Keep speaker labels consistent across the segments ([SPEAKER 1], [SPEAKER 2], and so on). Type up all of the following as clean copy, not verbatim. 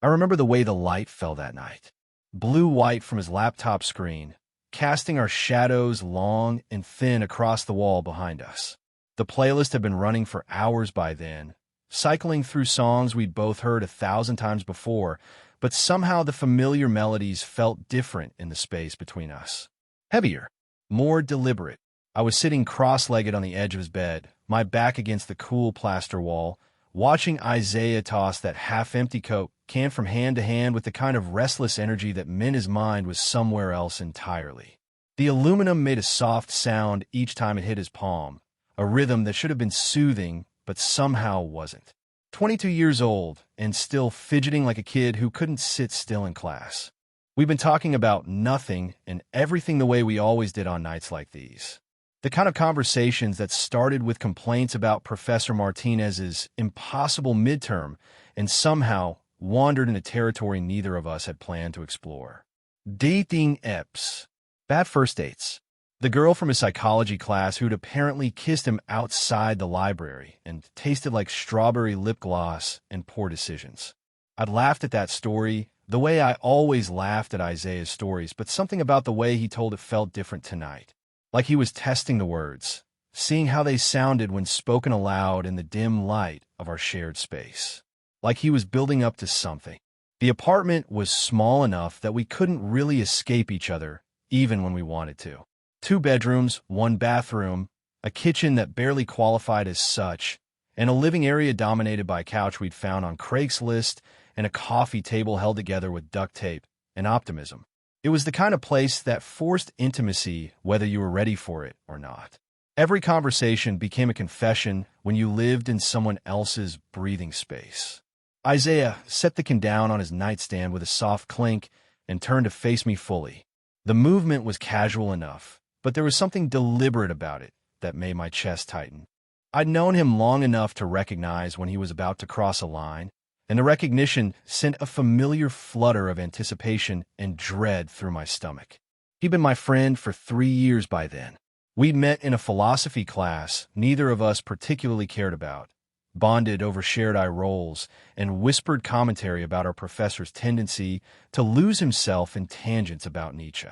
[SPEAKER 1] I remember the way the light fell that night. Blue-white from his laptop screen, casting our shadows long and thin across the wall behind us. The playlist had been running for hours by then, cycling through songs we'd both heard 1,000 times before, but somehow the familiar melodies felt different in the space between us. Heavier, more deliberate. I was sitting cross-legged on the edge of his bed, my back against the cool plaster wall, watching Isaiah toss that half-empty Coke can from hand to hand with the kind of restless energy that meant his mind was somewhere else entirely. The aluminum made a soft sound each time it hit his palm, a rhythm that should have been soothing, but somehow wasn't. 22 years old, and still fidgeting like a kid who couldn't sit still in class. We've been talking about nothing and everything the way we always did on nights like these. The kind of conversations that started with complaints about Professor Martinez's impossible midterm and somehow wandered into territory neither of us had planned to explore. Dating eps. Bad first dates. The girl from his psychology class who'd apparently kissed him outside the library and tasted like strawberry lip gloss and poor decisions. I'd laughed at that story, the way I always laughed at Isaiah's stories, but something about the way he told it felt different tonight. Like he was testing the words, seeing how they sounded when spoken aloud in the dim light of our shared space. Like he was building up to something. The apartment was small enough that we couldn't really escape each other, even when we wanted to. 2 bedrooms, 1 bathroom, a kitchen that barely qualified as such, and a living area dominated by a couch we'd found on Craigslist and a coffee table held together with duct tape and optimism. It was the kind of place that forced intimacy whether you were ready for it or not. Every conversation became a confession when you lived in someone else's breathing space. Isaiah set the can down on his nightstand with a soft clink and turned to face me fully. The movement was casual enough, but there was something deliberate about it that made my chest tighten. I'd known him long enough to recognize when he was about to cross a line, and the recognition sent a familiar flutter of anticipation and dread through my stomach. He'd been my friend for 3 years by then. We'd met in a philosophy class neither of us particularly cared about, bonded over shared eye rolls, and whispered commentary about our professor's tendency to lose himself in tangents about Nietzsche.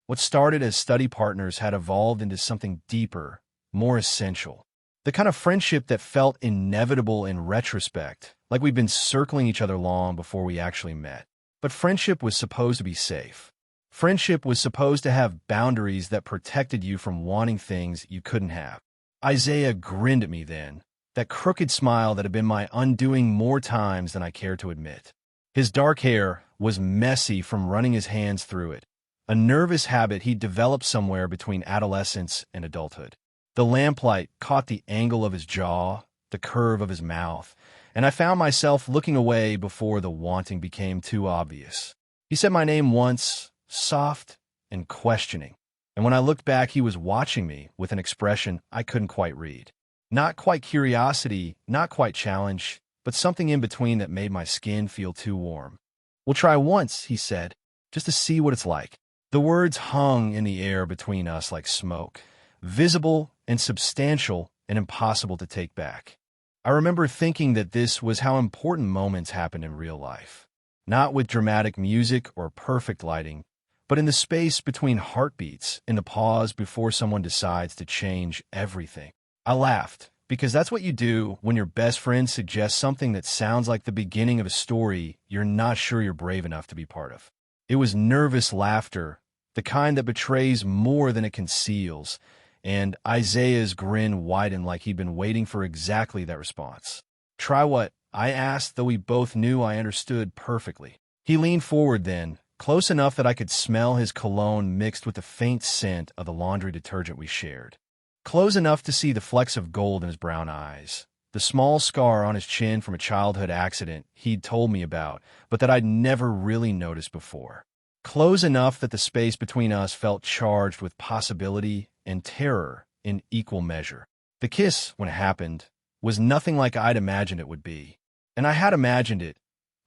[SPEAKER 1] What started as study partners had evolved into something deeper, more essential. The kind of friendship that felt inevitable in retrospect, like we'd been circling each other long before we actually met. But friendship was supposed to be safe. Friendship was supposed to have boundaries that protected you from wanting things you couldn't have. Isaiah grinned at me then, that crooked smile that had been my undoing more times than I cared to admit. His dark hair was messy from running his hands through it, a nervous habit he'd developed somewhere between adolescence and adulthood. The lamplight caught the angle of his jaw, the curve of his mouth, and I found myself looking away before the wanting became too obvious. He said my name once, soft and questioning, and when I looked back he was watching me with an expression I couldn't quite read. Not quite curiosity, not quite challenge, but something in between that made my skin feel too warm. "We'll try once," he said, "just to see what it's like." The words hung in the air between us like smoke, visible and substantial and impossible to take back. I remember thinking that this was how important moments happen in real life. Not with dramatic music or perfect lighting, but in the space between heartbeats, in the pause before someone decides to change everything. I laughed, because that's what you do when your best friend suggests something that sounds like the beginning of a story you're not sure you're brave enough to be part of. It was nervous laughter, the kind that betrays more than it conceals, and Isaiah's grin widened like he'd been waiting for exactly that response. "Try what?" I asked, though we both knew I understood perfectly. He leaned forward then, close enough that I could smell his cologne mixed with the faint scent of the laundry detergent we shared. Close enough to see the flecks of gold in his brown eyes, the small scar on his chin from a childhood accident he'd told me about, but that I'd never really noticed before. Close enough that the space between us felt charged with possibility and terror in equal measure. The kiss, when it happened, was nothing like I'd imagined it would be. And I had imagined it,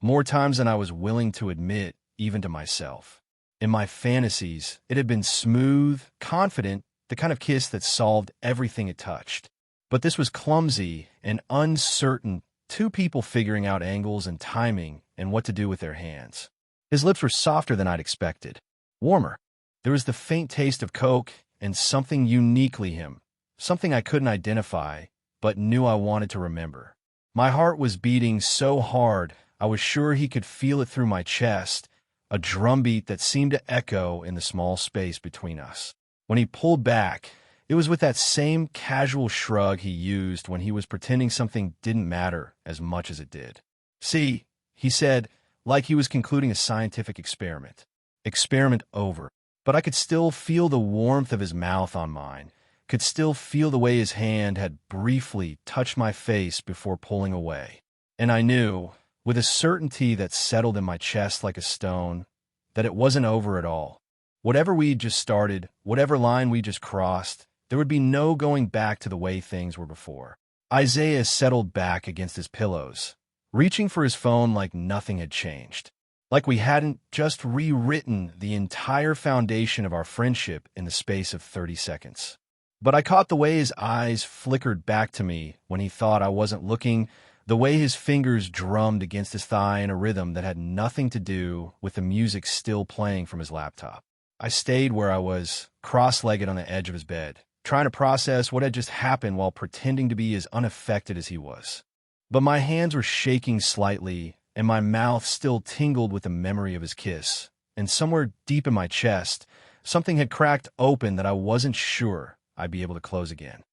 [SPEAKER 1] more times than I was willing to admit, even to myself. In my fantasies, it had been smooth, confident, the kind of kiss that solved everything it touched. But this was clumsy and uncertain, 2 people figuring out angles and timing and what to do with their hands. His lips were softer than I'd expected, warmer. There was the faint taste of coke and something uniquely him, something I couldn't identify, but knew I wanted to remember. My heart was beating so hard, I was sure he could feel it through my chest, a drumbeat that seemed to echo in the small space between us. When he pulled back, it was with that same casual shrug he used when he was pretending something didn't matter as much as it did. "See," he said, like he was concluding a scientific experiment. Experiment over. But I could still feel the warmth of his mouth on mine, could still feel the way his hand had briefly touched my face before pulling away. And I knew, with a certainty that settled in my chest like a stone, that it wasn't over at all. Whatever we'd just started, whatever line we just crossed, there would be no going back to the way things were before. Isaiah settled back against his pillows, reaching for his phone like nothing had changed. Like we hadn't just rewritten the entire foundation of our friendship in the space of 30 seconds. But I caught the way his eyes flickered back to me when he thought I wasn't looking, the way his fingers drummed against his thigh in a rhythm that had nothing to do with the music still playing from his laptop. I stayed where I was, cross-legged on the edge of his bed, trying to process what had just happened while pretending to be as unaffected as he was. But my hands were shaking slightly, and my mouth still tingled with the memory of his kiss. And somewhere deep in my chest, something had cracked open that I wasn't sure I'd be able to close again.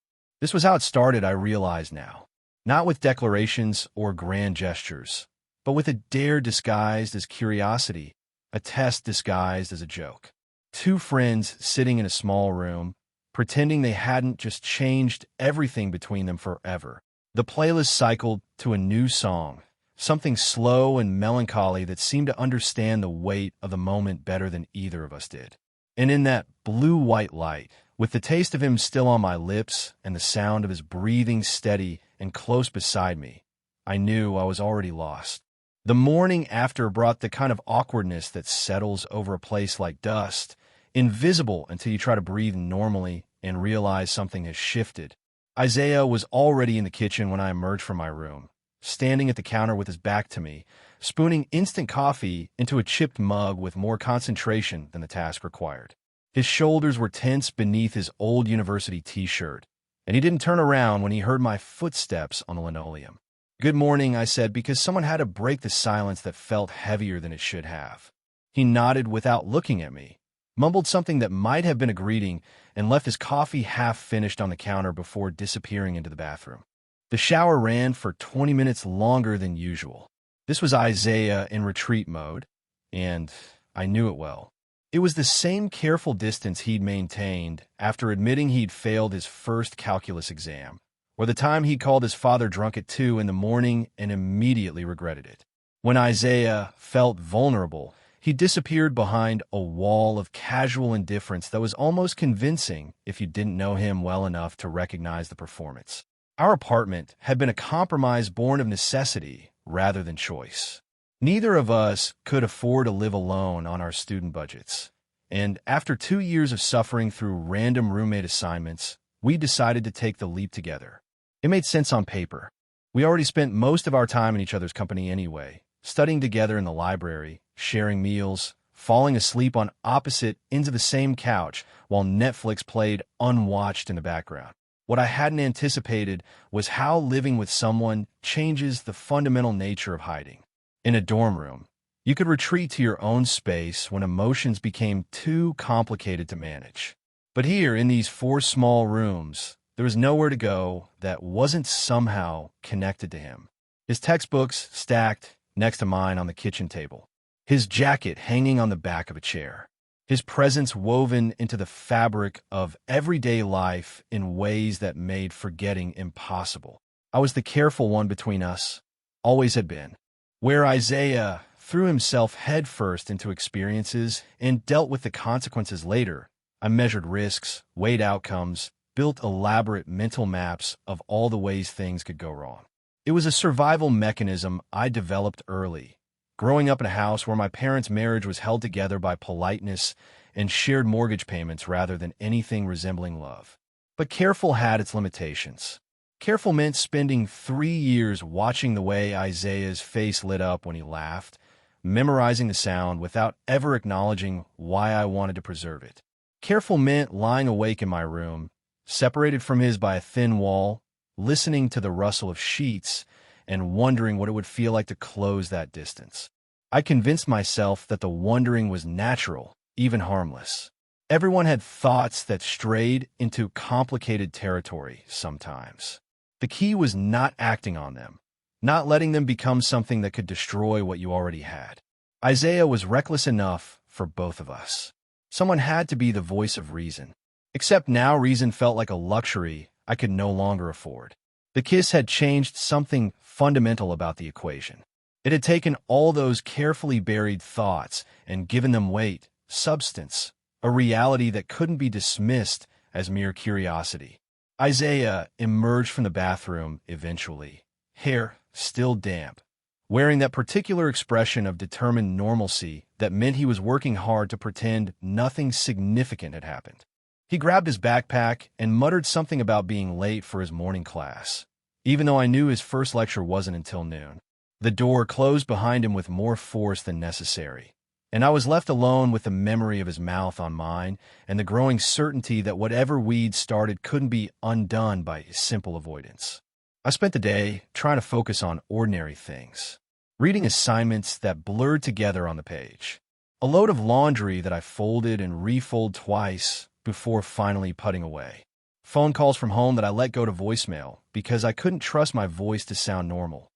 [SPEAKER 1] This was how it started, I realize now. Not with declarations or grand gestures, but with a dare disguised as curiosity, a test disguised as a joke. Two friends sitting in a small room, pretending they hadn't just changed everything between them forever. The playlist cycled to a new song, something slow and melancholy that seemed to understand the weight of the moment better than either of us did. And in that blue-white light, with the taste of him still on my lips and the sound of his breathing steady and close beside me, I knew I was already lost. The morning after brought the kind of awkwardness that settles over a place like dust, invisible until you try to breathe normally and realize something has shifted. Isaiah was already in the kitchen when I emerged from my room, standing at the counter with his back to me, spooning instant coffee into a chipped mug with more concentration than the task required. His shoulders were tense beneath his old university t-shirt, and he didn't turn around when he heard my footsteps on the linoleum. "Good morning," I said, because someone had to break the silence that felt heavier than it should have. He nodded without looking at me, mumbled something that might have been a greeting, and left his coffee half-finished on the counter before disappearing into the bathroom. The shower ran for 20 minutes longer than usual. This was Isaiah in retreat mode, and I knew it well. It was the same careful distance he'd maintained after admitting he'd failed his first calculus exam, or the time he called his father drunk at 2 in the morning and immediately regretted it. When Isaiah felt vulnerable, he disappeared behind a wall of casual indifference that was almost convincing if you didn't know him well enough to recognize the performance. Our apartment had been a compromise born of necessity rather than choice. Neither of us could afford to live alone on our student budgets, and after 2 years of suffering through random roommate assignments, we decided to take the leap together. It made sense on paper. We already spent most of our time in each other's company anyway, studying together in the library, sharing meals, falling asleep on opposite ends of the same couch while Netflix played unwatched in the background. What I hadn't anticipated was how living with someone changes the fundamental nature of hiding. In a dorm room, you could retreat to your own space when emotions became too complicated to manage. But here, in these 4 small rooms, there was nowhere to go that wasn't somehow connected to him. His textbooks stacked next to mine on the kitchen table, his jacket hanging on the back of a chair, his presence woven into the fabric of everyday life in ways that made forgetting impossible. I was the careful one between us, always had been. Where Isaiah threw himself headfirst into experiences and dealt with the consequences later, I measured risks, weighed outcomes, built elaborate mental maps of all the ways things could go wrong. It was a survival mechanism I developed early, growing up in a house where my parents' marriage was held together by politeness and shared mortgage payments rather than anything resembling love. But careful had its limitations. Careful meant spending 3 years watching the way Isaiah's face lit up when he laughed, memorizing the sound without ever acknowledging why I wanted to preserve it. Careful meant lying awake in my room, separated from his by a thin wall, listening to the rustle of sheets and wondering what it would feel like to close that distance. I convinced myself that the wondering was natural, even harmless. Everyone had thoughts that strayed into complicated territory sometimes. The key was not acting on them, not letting them become something that could destroy what you already had. Isaiah was reckless enough for both of us. Someone had to be the voice of reason. Except now reason felt like a luxury I could no longer afford. The kiss had changed something fundamental about the equation. It had taken all those carefully buried thoughts and given them weight, substance, a reality that couldn't be dismissed as mere curiosity. Isaiah emerged from the bathroom eventually, hair still damp, wearing that particular expression of determined normalcy that meant he was working hard to pretend nothing significant had happened. He grabbed his backpack and muttered something about being late for his morning class, even though I knew his first lecture wasn't until noon. The door closed behind him with more force than necessary, and I was left alone with the memory of his mouth on mine and the growing certainty that whatever we'd started couldn't be undone by simple avoidance. I spent the day trying to focus on ordinary things, reading assignments that blurred together on the page, a load of laundry that I folded and refolded twice before finally putting away, phone calls from home that I let go to voicemail because I couldn't trust my voice to sound normal.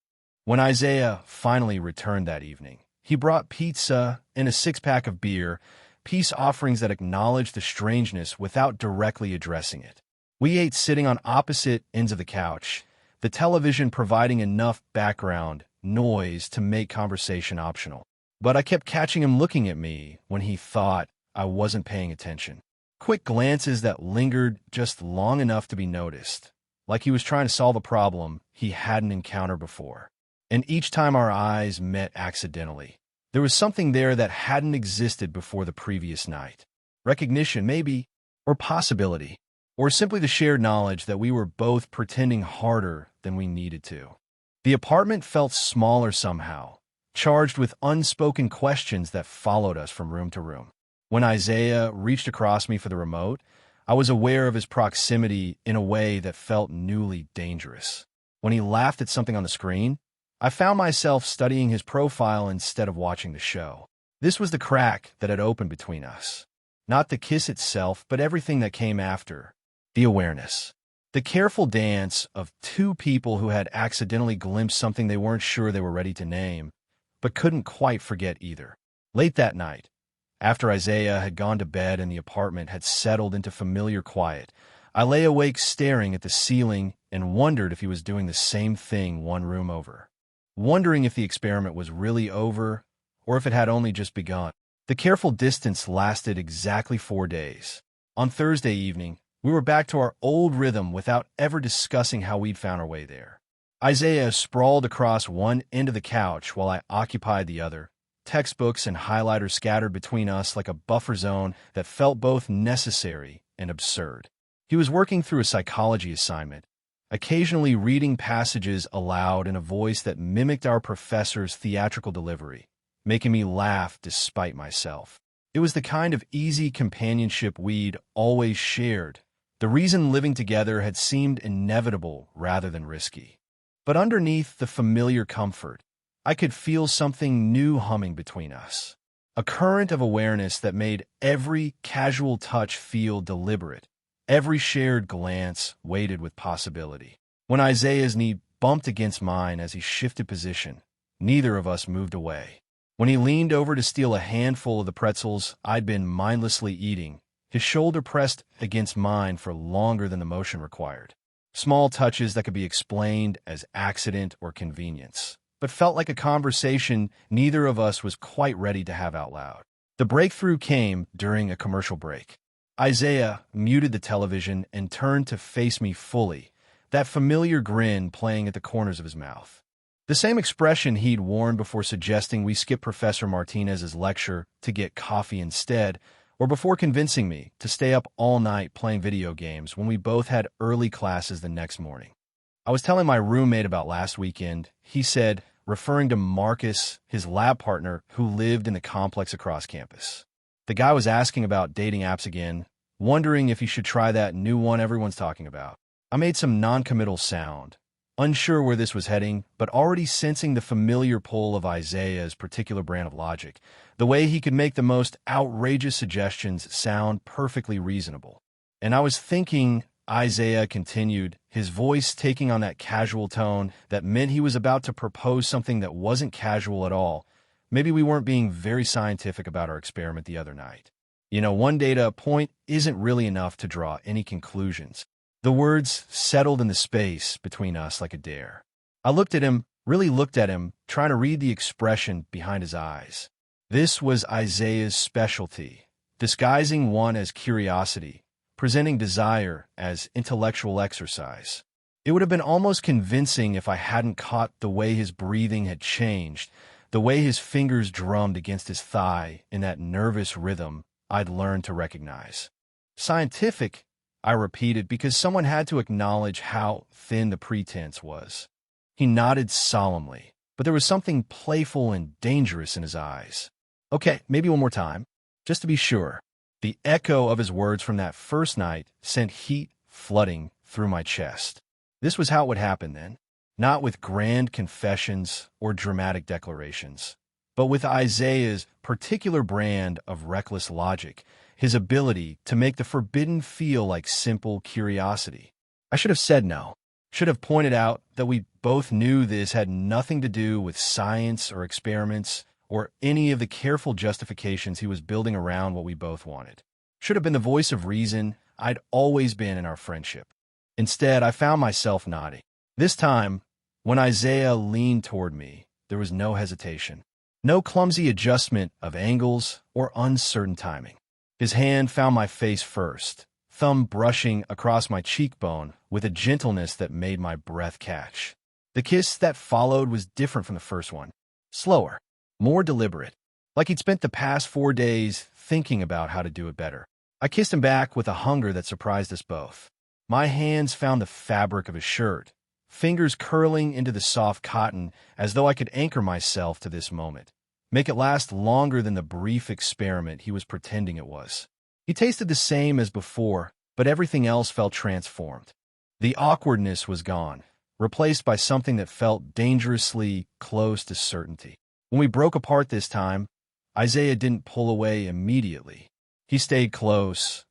[SPEAKER 1] When Isaiah finally returned that evening, he brought pizza and a six-pack of beer, peace offerings that acknowledged the strangeness without directly addressing it. We ate sitting on opposite ends of the couch, the television providing enough background noise to make conversation optional. But I kept catching him looking at me when he thought I wasn't paying attention. Quick glances that lingered just long enough to be noticed, like he was trying to solve a problem he hadn't encountered before. And each time our eyes met accidentally, there was something there that hadn't existed before the previous night. Recognition, maybe, or possibility, or simply the shared knowledge that we were both pretending harder than we needed to. The apartment felt smaller somehow, charged with unspoken questions that followed us from room to room. When Isaiah reached across me for the remote, I was aware of his proximity in a way that felt newly dangerous. When he laughed at something on the screen, I found myself studying his profile instead of watching the show. This was the crack that had opened between us. Not the kiss itself, but everything that came after. The awareness. The careful dance of two people who had accidentally glimpsed something they weren't sure they were ready to name, but couldn't quite forget either. Late that night, after Isaiah had gone to bed and the apartment had settled into familiar quiet, I lay awake staring at the ceiling and wondered if he was doing the same thing one room over. Wondering if the experiment was really over or if it had only just begun. The careful distance lasted exactly 4 days. On Thursday evening, we were back to our old rhythm without ever discussing how we'd found our way there. Isaiah sprawled across one end of the couch while I occupied the other, textbooks and highlighters scattered between us like a buffer zone that felt both necessary and absurd. He was working through a psychology assignment, occasionally reading passages aloud in a voice that mimicked our professor's theatrical delivery, making me laugh despite myself. It was the kind of easy companionship we'd always shared. The reason living together had seemed inevitable rather than risky. But underneath the familiar comfort, I could feel something new humming between us, a current of awareness that made every casual touch feel deliberate, every shared glance weighted with possibility. When Isaiah's knee bumped against mine as he shifted position, neither of us moved away. When he leaned over to steal a handful of the pretzels I'd been mindlessly eating, his shoulder pressed against mine for longer than the motion required. Small touches that could be explained as accident or convenience, but felt like a conversation neither of us was quite ready to have out loud. The breakthrough came during a commercial break. Isaiah muted the television and turned to face me fully, that familiar grin playing at the corners of his mouth. The same expression he'd worn before suggesting we skip Professor Martinez's lecture to get coffee instead, or before convincing me to stay up all night playing video games when we both had early classes the next morning. I was telling my roommate about last weekend. He said, referring to Marcus, his lab partner, who lived in the complex across campus. The guy was asking about dating apps again, wondering if he should try that new one everyone's talking about. I made some non-committal sound, unsure where this was heading, but already sensing the familiar pull of Isaiah's particular brand of logic, the way he could make the most outrageous suggestions sound perfectly reasonable. And I was thinking, Isaiah continued, his voice taking on that casual tone that meant he was about to propose something that wasn't casual at all. Maybe we weren't being very scientific about our experiment the other night. One data point isn't really enough to draw any conclusions. The words settled in the space between us like a dare. I looked at him, really looked at him, trying to read the expression behind his eyes. This was Isaiah's specialty, disguising one as curiosity, presenting desire as intellectual exercise. It would have been almost convincing if I hadn't caught the way his breathing had changed, the way his fingers drummed against his thigh in that nervous rhythm I'd learned to recognize. Scientific, I repeated, because someone had to acknowledge how thin the pretense was. He nodded solemnly, but there was something playful and dangerous in his eyes. Okay, maybe one more time, just to be sure. The echo of his words from that first night sent heat flooding through my chest. This was how it would happen then, not with grand confessions or dramatic declarations, but with Isaiah's particular brand of reckless logic, his ability to make the forbidden feel like simple curiosity. I should have said no, should have pointed out that we both knew this had nothing to do with science or experiments or any of the careful justifications he was building around what we both wanted. Should have been the voice of reason I'd always been in our friendship. Instead, I found myself nodding. This time, when Isaiah leaned toward me, there was no hesitation, no clumsy adjustment of angles or uncertain timing. His hand found my face first, thumb brushing across my cheekbone with a gentleness that made my breath catch. The kiss that followed was different from the first one, slower, more deliberate, like he'd spent the past 4 days thinking about how to do it better. I kissed him back with a hunger that surprised us both. My hands found the fabric of his shirt, fingers curling into the soft cotton as though I could anchor myself to this moment, make it last longer than the brief experiment he was pretending it was. He tasted the same as before, but everything else felt transformed. The awkwardness was gone, replaced by something that felt dangerously close to certainty. When we broke apart this time, Isaiah didn't pull away immediately. He stayed close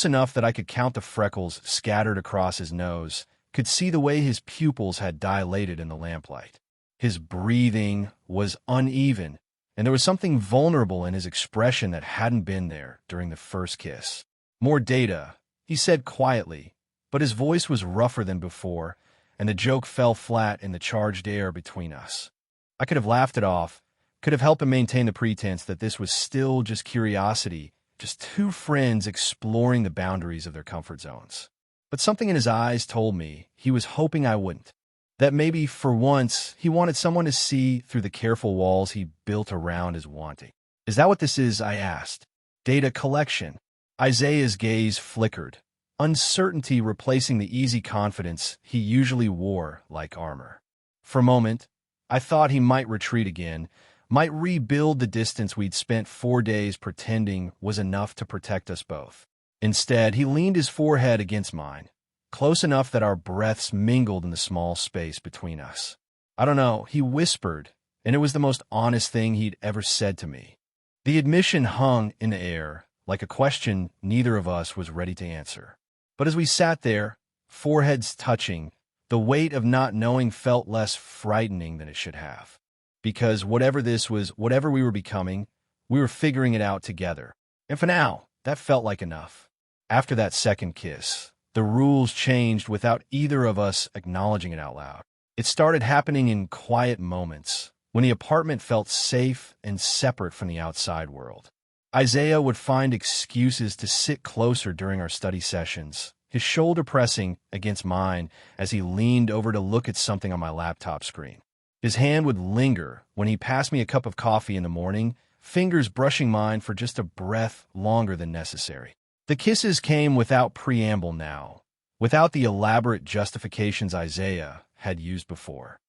[SPEAKER 1] enough that I could count the freckles scattered across his nose, could see the way his pupils had dilated in the lamplight. His breathing was uneven, and there was something vulnerable in his expression that hadn't been there during the first kiss. More data, he said quietly, but his voice was rougher than before, and the joke fell flat in the charged air between us. I could have laughed it off, could have helped him maintain the pretense that this was still just curiosity, just two friends exploring the boundaries of their comfort zones. But something in his eyes told me he was hoping I wouldn't. That maybe, for once, he wanted someone to see through the careful walls he built around his wanting. Is that what this is? I asked. Data collection. Isaiah's gaze flickered, uncertainty replacing the easy confidence he usually wore like armor. For a moment, I thought he might retreat again, might rebuild the distance we'd spent 4 days pretending was enough to protect us both. Instead, he leaned his forehead against mine, close enough that our breaths mingled in the small space between us. I don't know, he whispered, and it was the most honest thing he'd ever said to me. The admission hung in the air, like a question neither of us was ready to answer. But as we sat there, foreheads touching, the weight of not knowing felt less frightening than it should have. Because whatever this was, whatever we were becoming, we were figuring it out together. And for now, that felt like enough. After that second kiss, the rules changed without either of us acknowledging it out loud. It started happening in quiet moments, when the apartment felt safe and separate from the outside world. Isaiah would find excuses to sit closer during our study sessions, his shoulder pressing against mine as he leaned over to look at something on my laptop screen. His hand would linger when he passed me a cup of coffee in the morning, fingers brushing mine for just a breath longer than necessary. The kisses came without preamble now, without the elaborate justifications Isaiah had used before.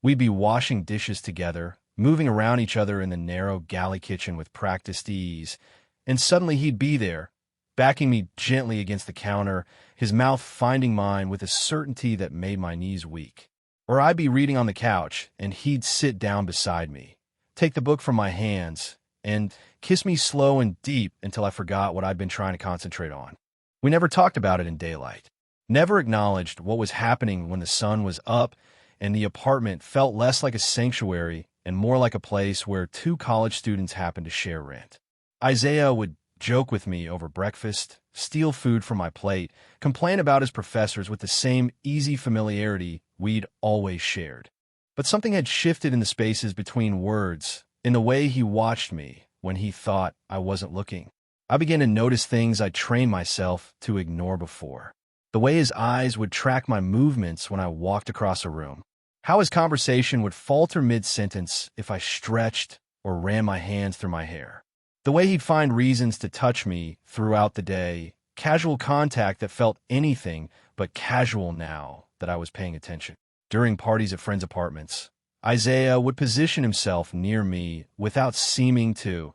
[SPEAKER 1] We'd be washing dishes together, moving around each other in the narrow galley kitchen with practiced ease, and suddenly he'd be there, backing me gently against the counter, his mouth finding mine with a certainty that made my knees weak. Or I'd be reading on the couch, and he'd sit down beside me, take the book from my hands, and kiss me slow and deep until I forgot what I'd been trying to concentrate on. We never talked about it in daylight, never acknowledged what was happening when the sun was up, and the apartment felt less like a sanctuary and more like a place where two college students happened to share rent. Isaiah would joke with me over breakfast, steal food from my plate, complain about his professors with the same easy familiarity we'd always shared. But something had shifted in the spaces between words, in the way he watched me when he thought I wasn't looking. I began to notice things I'd trained myself to ignore before. The way his eyes would track my movements when I walked across a room. How his conversation would falter mid-sentence if I stretched or ran my hands through my hair. The way he'd find reasons to touch me throughout the day, casual contact that felt anything but casual now that I was paying attention. During parties at friends' apartments, Isaiah would position himself near me without seeming to,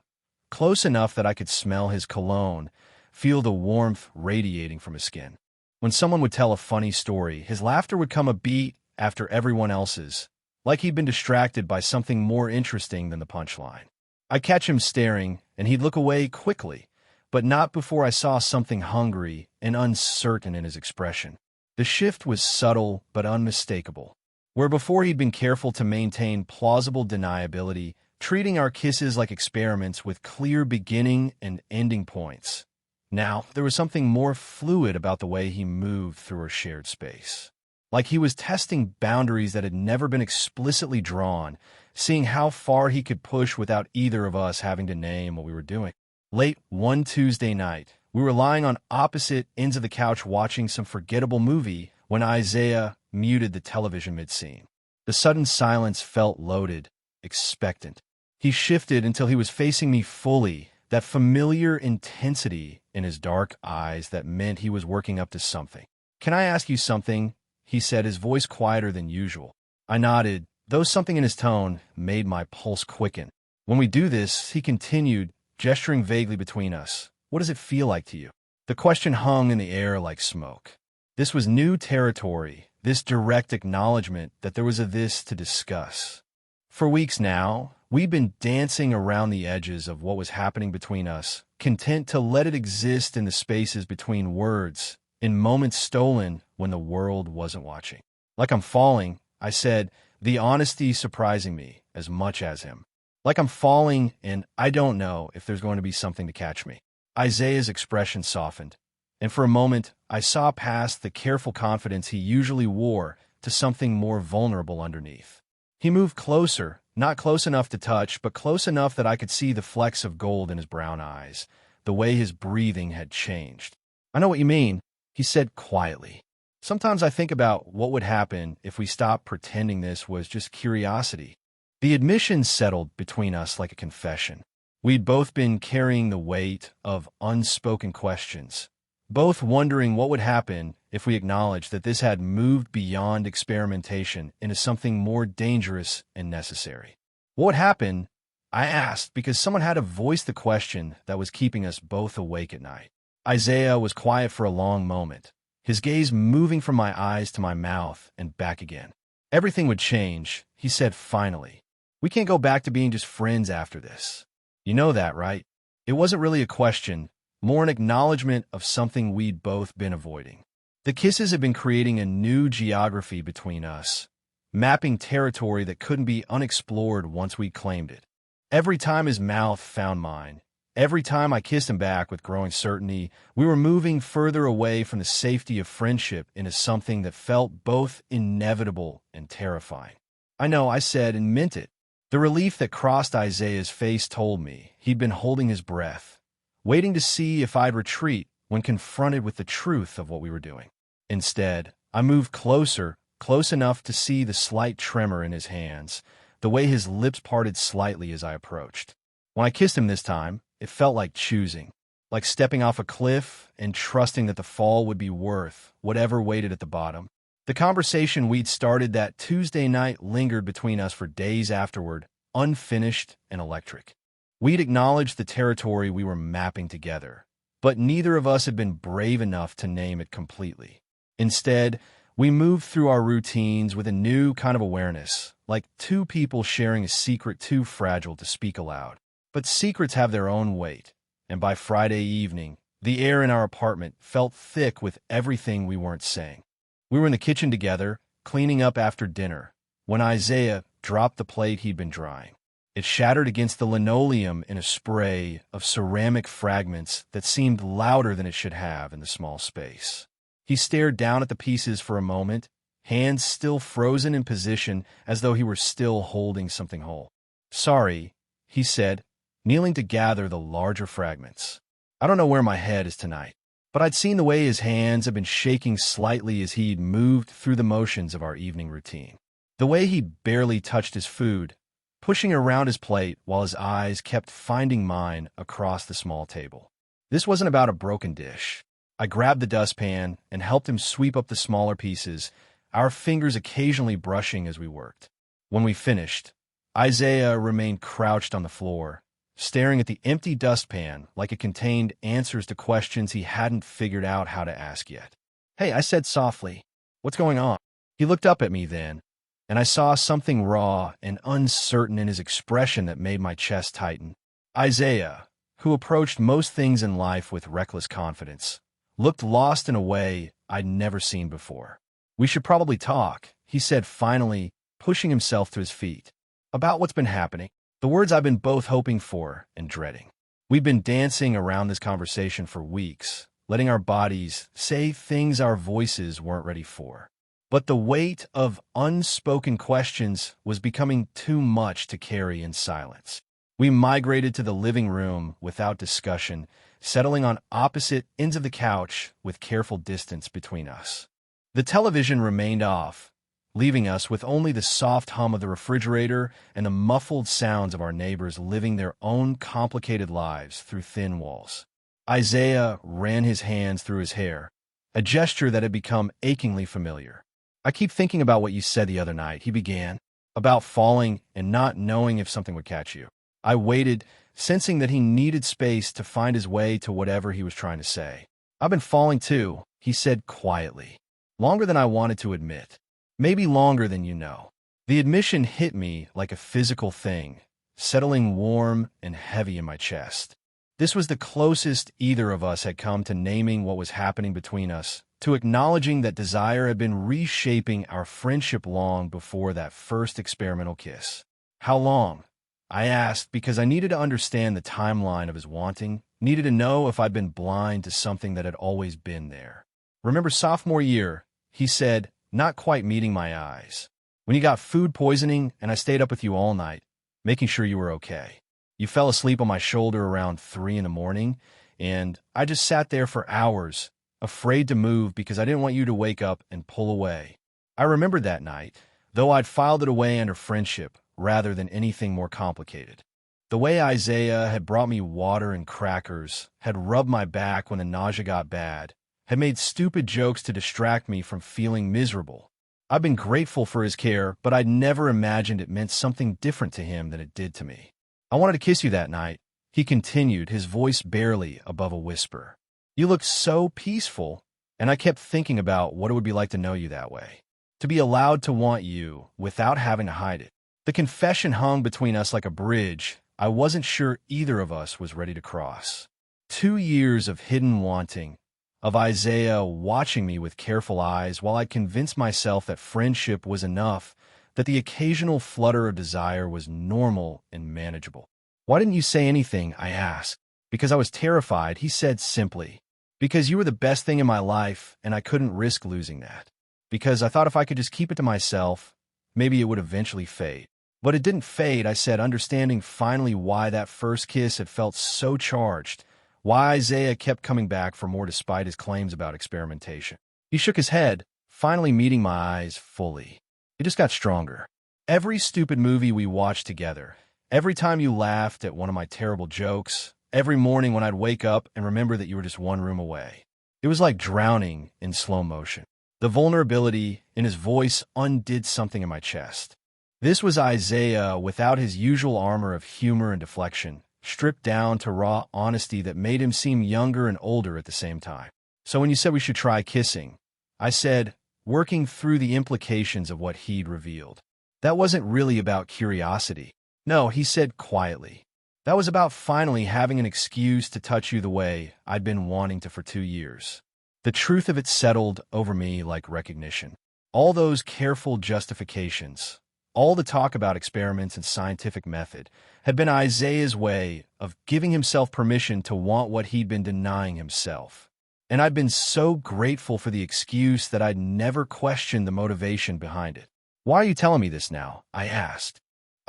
[SPEAKER 1] close enough that I could smell his cologne, feel the warmth radiating from his skin. When someone would tell a funny story, his laughter would come a beat after everyone else's, like he'd been distracted by something more interesting than the punchline. I'd catch him staring, and he'd look away quickly, but not before I saw something hungry and uncertain in his expression. The shift was subtle but unmistakable. Where before he'd been careful to maintain plausible deniability, treating our kisses like experiments with clear beginning and ending points. Now, there was something more fluid about the way he moved through our shared space. Like he was testing boundaries that had never been explicitly drawn, seeing how far he could push without either of us having to name what we were doing. Late one Tuesday night, we were lying on opposite ends of the couch watching some forgettable movie when Isaiah muted the television mid-scene. The sudden silence felt loaded, expectant. He shifted until he was facing me fully, that familiar intensity in his dark eyes that meant he was working up to something. "Can I ask you something?" he said, his voice quieter than usual. I nodded, though something in his tone made my pulse quicken. "When we do this," he continued, gesturing vaguely between us, "what does it feel like to you?" The question hung in the air like smoke. This was new territory, this direct acknowledgement that there was a this to discuss. For weeks now, we'd been dancing around the edges of what was happening between us, content to let it exist in the spaces between words, in moments stolen when the world wasn't watching. "Like I'm falling," I said, the honesty surprising me as much as him. "Like I'm falling, and I don't know if there's going to be something to catch me." Isaiah's expression softened, and for a moment I saw past the careful confidence he usually wore to something more vulnerable underneath. He moved closer, not close enough to touch, but close enough that I could see the flecks of gold in his brown eyes, the way his breathing had changed. "I know what you mean," he said quietly. "Sometimes I think about what would happen if we stopped pretending this was just curiosity." The admission settled between us like a confession. We'd both been carrying the weight of unspoken questions, both wondering what would happen if we acknowledged that this had moved beyond experimentation into something more dangerous and necessary. What would happen? I asked because someone had to voice the question that was keeping us both awake at night. Isaiah was quiet for a long moment, his gaze moving from my eyes to my mouth and back again. "Everything would change," he said finally. "We can't go back to being just friends after this. You know that, right?" It wasn't really a question, more an acknowledgement of something we'd both been avoiding. The kisses had been creating a new geography between us, mapping territory that couldn't be unexplored once we claimed it. Every time his mouth found mine, every time I kissed him back with growing certainty, we were moving further away from the safety of friendship into something that felt both inevitable and terrifying. "I know," I said and meant it. The relief that crossed Isaiah's face told me he'd been holding his breath, waiting to see if I'd retreat when confronted with the truth of what we were doing. Instead, I moved closer, close enough to see the slight tremor in his hands, the way his lips parted slightly as I approached. When I kissed him this time, it felt like choosing, like stepping off a cliff and trusting that the fall would be worth whatever waited at the bottom. The conversation we'd started that Tuesday night lingered between us for days afterward, unfinished and electric. We'd acknowledged the territory we were mapping together, but neither of us had been brave enough to name it completely. Instead, we moved through our routines with a new kind of awareness, like two people sharing a secret too fragile to speak aloud. But secrets have their own weight, and by Friday evening, the air in our apartment felt thick with everything we weren't saying. We were in the kitchen together, cleaning up after dinner, when Isaiah dropped the plate he'd been drying. It shattered against the linoleum in a spray of ceramic fragments that seemed louder than it should have in the small space. He stared down at the pieces for a moment, hands still frozen in position as though he were still holding something whole. "Sorry," he said, kneeling to gather the larger fragments. "I don't know where my head is tonight." But I'd seen the way his hands had been shaking slightly as he'd moved through the motions of our evening routine. The way he barely touched his food, pushing around his plate while his eyes kept finding mine across the small table. This wasn't about a broken dish. I grabbed the dustpan and helped him sweep up the smaller pieces, our fingers occasionally brushing as we worked. When we finished, Isaiah remained crouched on the floor, staring at the empty dustpan like it contained answers to questions he hadn't figured out how to ask yet. "Hey," I said softly, "what's going on?" He looked up at me then, and I saw something raw and uncertain in his expression that made my chest tighten. Isaiah, who approached most things in life with reckless confidence, looked lost in a way I'd never seen before. "We should probably talk," he said finally, pushing himself to his feet. "About what's been happening." The words I've been both hoping for and dreading. We've been dancing around this conversation for weeks, letting our bodies say things our voices weren't ready for. But the weight of unspoken questions was becoming too much to carry in silence. We migrated to the living room without discussion, settling on opposite ends of the couch with careful distance between us. The television remained off, leaving us with only the soft hum of the refrigerator and the muffled sounds of our neighbors living their own complicated lives through thin walls. Isaiah ran his hands through his hair, a gesture that had become achingly familiar. "I keep thinking about what you said the other night," he began, "about falling and not knowing if something would catch you." I waited, sensing that he needed space to find his way to whatever he was trying to say. "I've been falling too," he said quietly, "longer than I wanted to admit. Maybe longer than you know." The admission hit me like a physical thing, settling warm and heavy in my chest. This was the closest either of us had come to naming what was happening between us, to acknowledging that desire had been reshaping our friendship long before that first experimental kiss. "How long?" I asked, because I needed to understand the timeline of his wanting, needed to know if I'd been blind to something that had always been there. "Remember sophomore year," he said, not quite meeting my eyes, "when you got food poisoning and I stayed up with you all night, making sure you were okay. You fell asleep on my shoulder around 3 in the morning, and I just sat there for hours, afraid to move because I didn't want you to wake up and pull away." I remembered that night, though I'd filed it away under friendship rather than anything more complicated. The way Isaiah had brought me water and crackers, had rubbed my back when the nausea got bad, had made stupid jokes to distract me from feeling miserable. I've been grateful for his care, but I'd never imagined it meant something different to him than it did to me. "I wanted to kiss you that night," he continued, his voice barely above a whisper. "You looked so peaceful, and I kept thinking about what it would be like to know you that way. To be allowed to want you without having to hide it." The confession hung between us like a bridge I wasn't sure either of us was ready to cross. 2 years of hidden wanting, of Isaiah watching me with careful eyes while I convinced myself that friendship was enough, that the occasional flutter of desire was normal and manageable. "Why didn't you say anything?" I asked. "Because I was terrified," he said simply. "Because you were the best thing in my life, and I couldn't risk losing that. Because I thought if I could just keep it to myself, maybe it would eventually fade." But it didn't fade, I said, understanding finally why that first kiss had felt so charged, why Isaiah kept coming back for more despite his claims about experimentation. He shook his head, finally meeting my eyes fully. "It just got stronger. Every stupid movie we watched together, every time you laughed at one of my terrible jokes, every morning when I'd wake up and remember that you were just one room away. It was like drowning in slow motion. The vulnerability in his voice undid something in my chest. This was Isaiah without his usual armor of humor and deflection, stripped down to raw honesty that made him seem younger and older at the same time. So when you said we should try kissing, I said, working through the implications of what he'd revealed. That wasn't really about curiosity. No, he said quietly. That was about finally having an excuse to touch you the way I'd been wanting to for 2 years. The truth of it settled over me like recognition. All those careful justifications, all the talk about experiments and scientific method, had been Isaiah's way of giving himself permission to want what he'd been denying himself. And I'd been so grateful for the excuse that I'd never questioned the motivation behind it. "Why are you telling me this now?" I asked.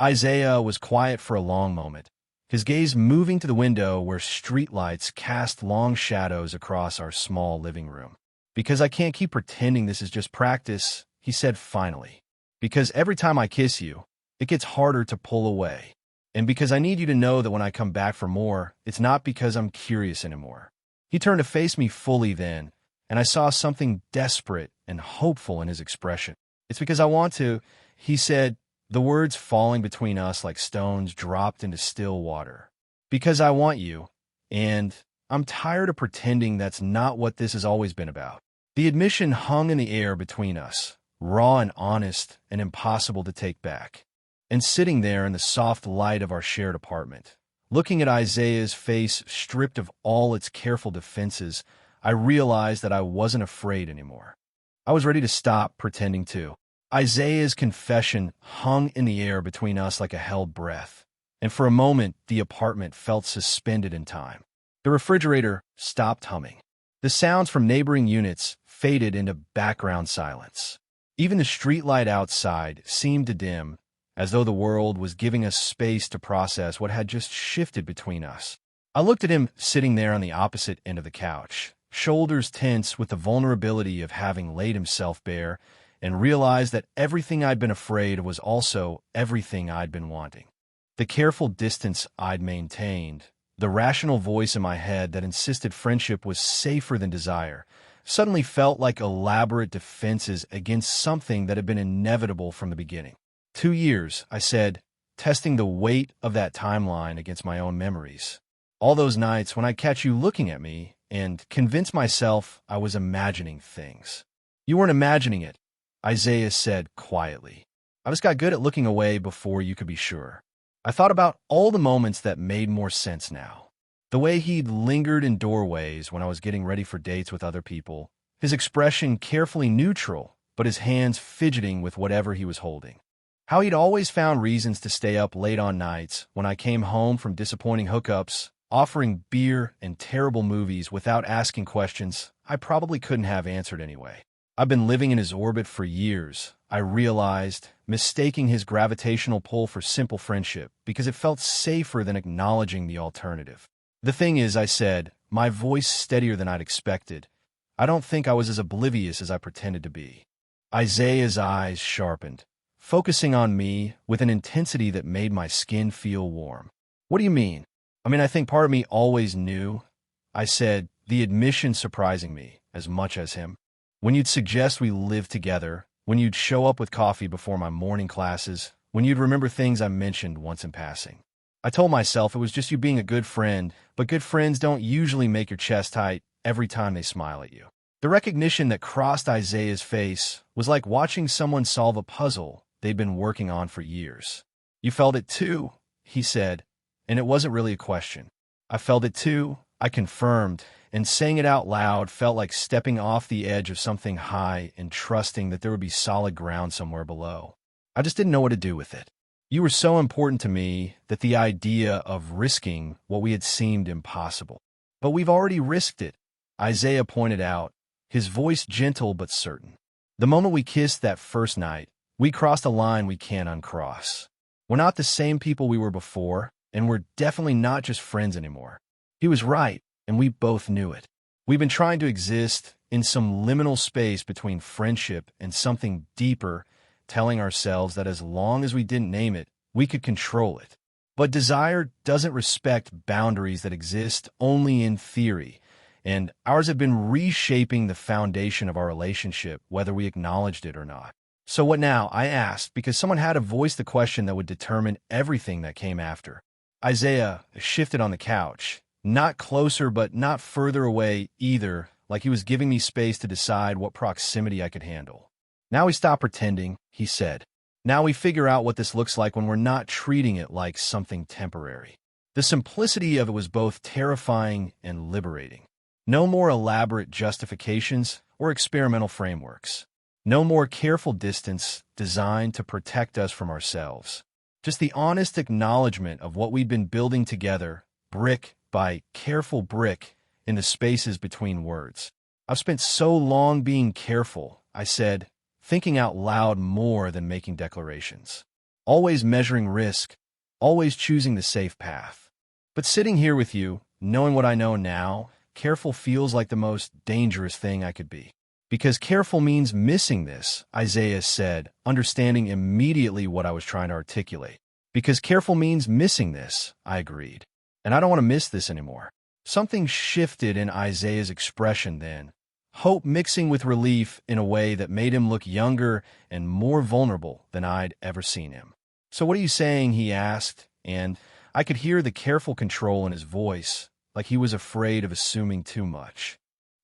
[SPEAKER 1] Isaiah was quiet for a long moment, his gaze moving to the window where streetlights cast long shadows across our small living room. "Because I can't keep pretending this is just practice," he said finally. "Because every time I kiss you, it gets harder to pull away. And because I need you to know that when I come back for more, it's not because I'm curious anymore." He turned to face me fully then, and I saw something desperate and hopeful in his expression. "It's because I want to," he said, the words falling between us like stones dropped into still water. "Because I want you, and I'm tired of pretending that's not what this has always been about." The admission hung in the air between us, raw and honest and impossible to take back. And sitting there in the soft light of our shared apartment, looking at Isaiah's face stripped of all its careful defenses, I realized that I wasn't afraid anymore. I was ready to stop pretending too. Isaiah's confession hung in the air between us like a held breath, and for a moment the apartment felt suspended in time. The refrigerator stopped humming. The sounds from neighboring units faded into background silence. Even the streetlight outside seemed to dim, as though the world was giving us space to process what had just shifted between us. I looked at him sitting there on the opposite end of the couch, shoulders tense with the vulnerability of having laid himself bare, and realized that everything I'd been afraid of was also everything I'd been wanting. The careful distance I'd maintained, the rational voice in my head that insisted friendship was safer than desire, suddenly felt like elaborate defenses against something that had been inevitable from the beginning. 2 years, I said, testing the weight of that timeline against my own memories. All those nights when I'd catch you looking at me and convince myself I was imagining things. "You weren't imagining it," Isaiah said quietly. "I just got good at looking away before you could be sure." I thought about all the moments that made more sense now. The way he'd lingered in doorways when I was getting ready for dates with other people, his expression carefully neutral, but his hands fidgeting with whatever he was holding. How he'd always found reasons to stay up late on nights when I came home from disappointing hookups, offering beer and terrible movies without asking questions I probably couldn't have answered anyway. I've been living in his orbit for years, I realized, mistaking his gravitational pull for simple friendship because it felt safer than acknowledging the alternative. "The thing is," I said, my voice steadier than I'd expected, "I don't think I was as oblivious as I pretended to be." Isaiah's eyes sharpened, focusing on me with an intensity that made my skin feel warm. "What do you mean?" I think part of me always knew," I said, the admission surprising me as much as him. "When you'd suggest we live together, when you'd show up with coffee before my morning classes, when you'd remember things I mentioned once in passing. I told myself it was just you being a good friend, but good friends don't usually make your chest tight every time they smile at you." The recognition that crossed Isaiah's face was like watching someone solve a puzzle they'd been working on for years. "You felt it too," he said, and it wasn't really a question. "I felt it too," I confirmed, and saying it out loud felt like stepping off the edge of something high and trusting that there would be solid ground somewhere below. I just didn't know what to do with it. You were so important to me that the idea of risking what we had seemed impossible. "But we've already risked it," Isaiah pointed out, his voice gentle but certain. "The moment we kissed that first night, we crossed a line we can't uncross. We're not the same people we were before, and we're definitely not just friends anymore." He was right, and we both knew it. We've been trying to exist in some liminal space between friendship and something deeper, telling ourselves that as long as we didn't name it, we could control it. But desire doesn't respect boundaries that exist only in theory. and ours have been reshaping the foundation of our relationship, whether we acknowledged it or not. So what now? I asked, because someone had to voice the question that would determine everything that came after. Isaiah shifted on the couch, not closer but not further away either, like he was giving me space to decide what proximity I could handle. Now we stop pretending, he said. Now we figure out what this looks like when we're not treating it like something temporary. The simplicity of it was both terrifying and liberating. No more elaborate justifications or experimental frameworks. No more careful distance designed to protect us from ourselves. Just the honest acknowledgement of what we'd been building together, brick by careful brick, in the spaces between words. I've spent so long being careful, I said, thinking out loud more than making declarations. Always measuring risk, always choosing the safe path. But sitting here with you, knowing what I know now, careful feels like the most dangerous thing I could be. Because careful means missing this, Isaiah said, understanding immediately what I was trying to articulate. Because careful means missing this, I agreed. And I don't want to miss this anymore. Something shifted in Isaiah's expression then, hope mixing with relief in a way that made him look younger and more vulnerable than I'd ever seen him. So what are you saying, he asked, and I could hear the careful control in his voice, like he was afraid of assuming too much.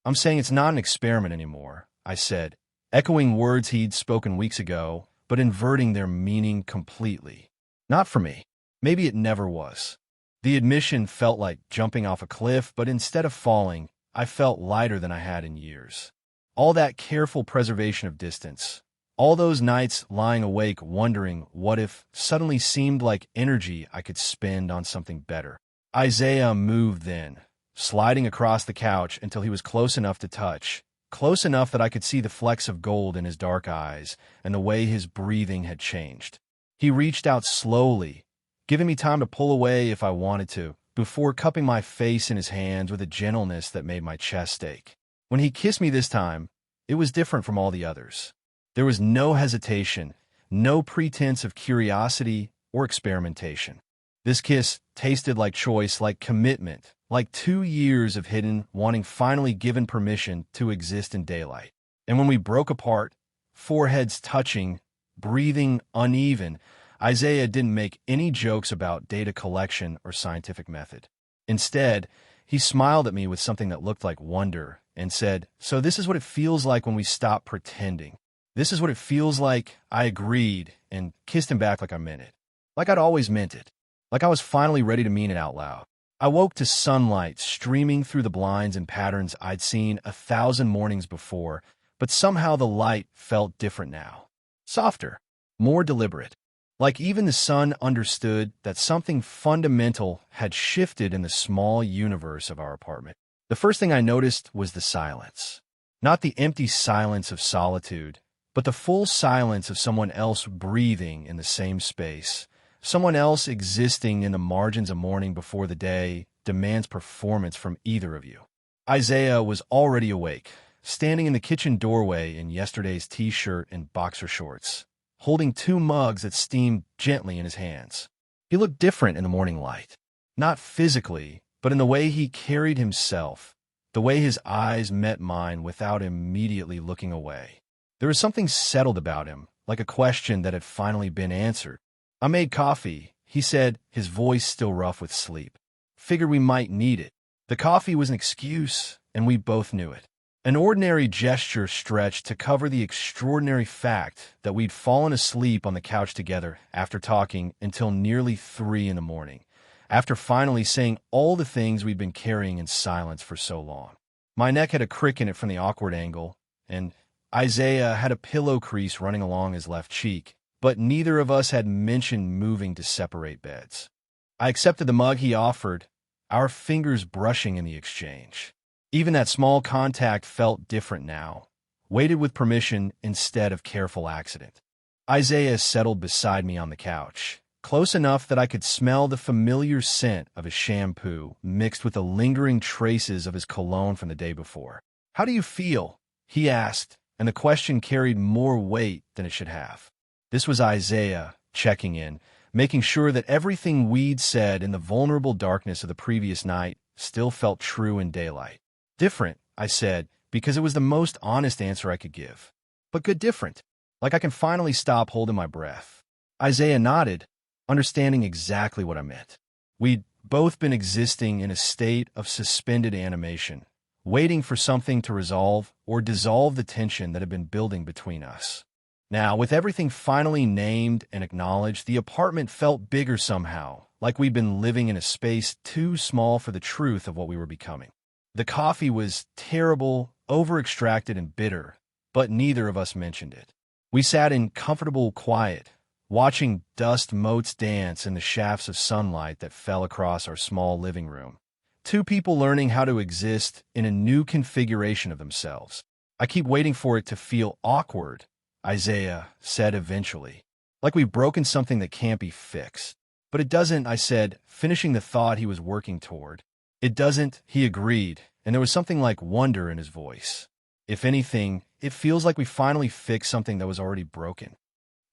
[SPEAKER 1] I'm saying it's not an experiment anymore, I said, echoing words he'd spoken weeks ago, but inverting their meaning completely. Not for me. Maybe it never was. The admission felt like jumping off a cliff, but instead of falling, I felt lighter than I had in years. All that careful preservation of distance, all those nights lying awake wondering what if suddenly seemed like energy I could spend on something better. Isaiah moved then, sliding across the couch until he was close enough to touch, close enough that I could see the flecks of gold in his dark eyes and the way his breathing had changed. He reached out slowly, giving me time to pull away if I wanted to, before cupping my face in his hands with a gentleness that made my chest ache. When he kissed me this time, it was different from all the others. There was no hesitation, no pretense of curiosity or experimentation. This kiss tasted like choice, like commitment, like 2 years of hidden wanting finally given permission to exist in daylight. And when we broke apart, foreheads touching, breathing uneven, Isaiah didn't make any jokes about data collection or scientific method. Instead, he smiled at me with something that looked like wonder and said, "So this is what it feels like when we stop pretending. This is what it feels like." I agreed and kissed him back like I meant it. Like I'd always meant it. Like I was finally ready to mean it out loud. I woke to sunlight streaming through the blinds in patterns I'd seen 1,000 mornings before, but somehow the light felt different now. Softer, more deliberate. Like even the sun understood that something fundamental had shifted in the small universe of our apartment. The first thing I noticed was the silence. Not the empty silence of solitude, but the full silence of someone else breathing in the same space. Someone else existing in the margins of morning before the day demands performance from either of you. Isaiah was already awake, standing in the kitchen doorway in yesterday's t-shirt and boxer shorts, holding 2 mugs that steamed gently in his hands. He looked different in the morning light. Not physically, but in the way he carried himself, the way his eyes met mine without immediately looking away. There was something settled about him, like a question that had finally been answered. "I made coffee," he said, his voice still rough with sleep. "Figured we might need it." The coffee was an excuse, and we both knew it. An ordinary gesture stretched to cover the extraordinary fact that we'd fallen asleep on the couch together after talking until nearly 3 in the morning, after finally saying all the things we'd been carrying in silence for so long. My neck had a crick in it from the awkward angle, and Isaiah had a pillow crease running along his left cheek, but neither of us had mentioned moving to separate beds. I accepted the mug he offered, our fingers brushing in the exchange. Even that small contact felt different now, weighted with permission instead of careful accident. Isaiah settled beside me on the couch, close enough that I could smell the familiar scent of his shampoo mixed with the lingering traces of his cologne from the day before. "How do you feel?" he asked, and the question carried more weight than it should have. This was Isaiah checking in, making sure that everything we'd said in the vulnerable darkness of the previous night still felt true in daylight. Different, I said, because it was the most honest answer I could give. But good different. Like I can finally stop holding my breath. Isaiah nodded, understanding exactly what I meant. We'd both been existing in a state of suspended animation, waiting for something to resolve or dissolve the tension that had been building between us. Now, with everything finally named and acknowledged, the apartment felt bigger somehow, like we'd been living in a space too small for the truth of what we were becoming. The coffee was terrible, over-extracted and bitter, but neither of us mentioned it. We sat in comfortable quiet, watching dust motes dance in the shafts of sunlight that fell across our small living room. Two people learning how to exist in a new configuration of themselves. I keep waiting for it to feel awkward, Isaiah said eventually. Like we've broken something that can't be fixed. But it doesn't, I said, finishing the thought he was working toward. It doesn't, he agreed, and there was something like wonder in his voice. If anything, it feels like we finally fixed something that was already broken.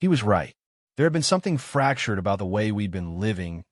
[SPEAKER 1] He was right. There had been something fractured about the way we'd been living,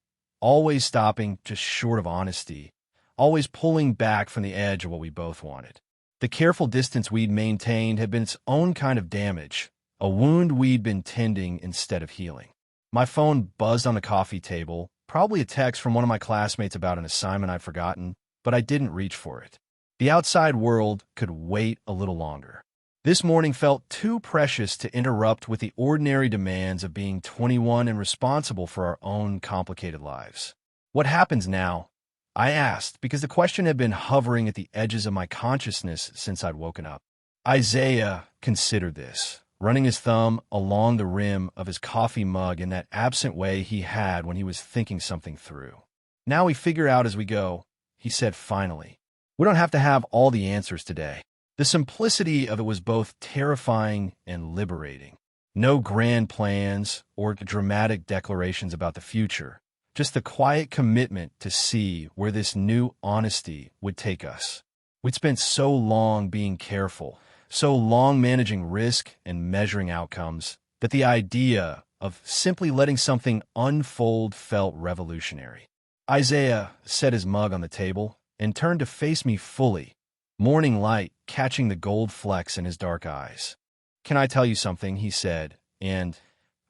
[SPEAKER 1] always stopping just short of honesty, always pulling back from the edge of what we both wanted. The careful distance we'd maintained had been its own kind of damage, a wound we'd been tending instead of healing. My phone buzzed on the coffee table, probably a text from one of my classmates about an assignment I'd forgotten, but I didn't reach for it. The outside world could wait a little longer. This morning felt too precious to interrupt with the ordinary demands of being 21 and responsible for our own complicated lives. What happens now? I asked, because the question had been hovering at the edges of my consciousness since I'd woken up. Isaiah considered this, running his thumb along the rim of his coffee mug in that absent way he had when he was thinking something through. Now we figure out as we go, he said finally. We don't have to have all the answers today. The simplicity of it was both terrifying and liberating. No grand plans or dramatic declarations about the future, just the quiet commitment to see where this new honesty would take us. We'd spent so long being careful, so long managing risk and measuring outcomes, that the idea of simply letting something unfold felt revolutionary. Isaiah set his mug on the table and turned to face me fully, morning light catching the gold flecks in his dark eyes. "Can I tell you something?" he said, and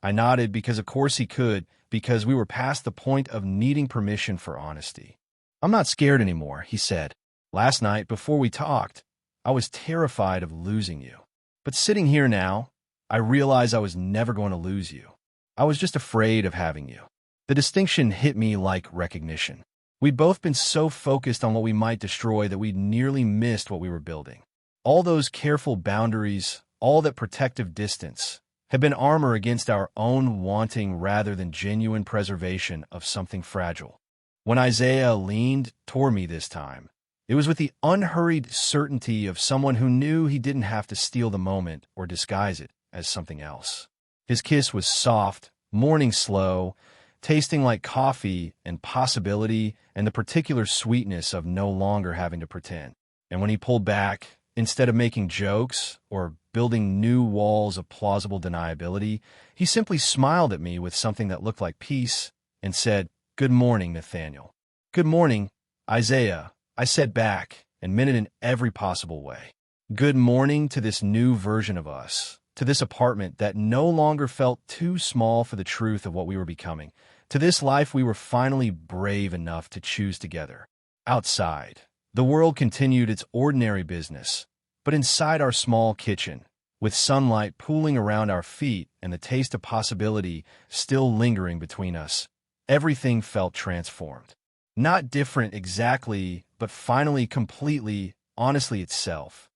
[SPEAKER 1] I nodded because of course he could, because we were past the point of needing permission for honesty. "I'm not scared anymore," he said. "Last night, before we talked, I was terrified of losing you. But sitting here now, I realize I was never going to lose you. I was just afraid of having you." The distinction hit me like recognition. We'd both been so focused on what we might destroy that we'd nearly missed what we were building. All those careful boundaries, all that protective distance, had been armor against our own wanting rather than genuine preservation of something fragile. When Isaiah leaned toward me this time, it was with the unhurried certainty of someone who knew he didn't have to steal the moment or disguise it as something else. His kiss was soft, morning slow, tasting like coffee and possibility and the particular sweetness of no longer having to pretend. And when he pulled back, instead of making jokes or building new walls of plausible deniability, he simply smiled at me with something that looked like peace and said, "Good morning, Nathaniel." "Good morning, Isaiah," I said back and meant it in every possible way. Good morning to this new version of us, to this apartment that no longer felt too small for the truth of what we were becoming, to this life we were finally brave enough to choose together. Outside, the world continued its ordinary business, but inside our small kitchen, with sunlight pooling around our feet and the taste of possibility still lingering between us, everything felt transformed. Not different exactly, but finally completely, honestly itself.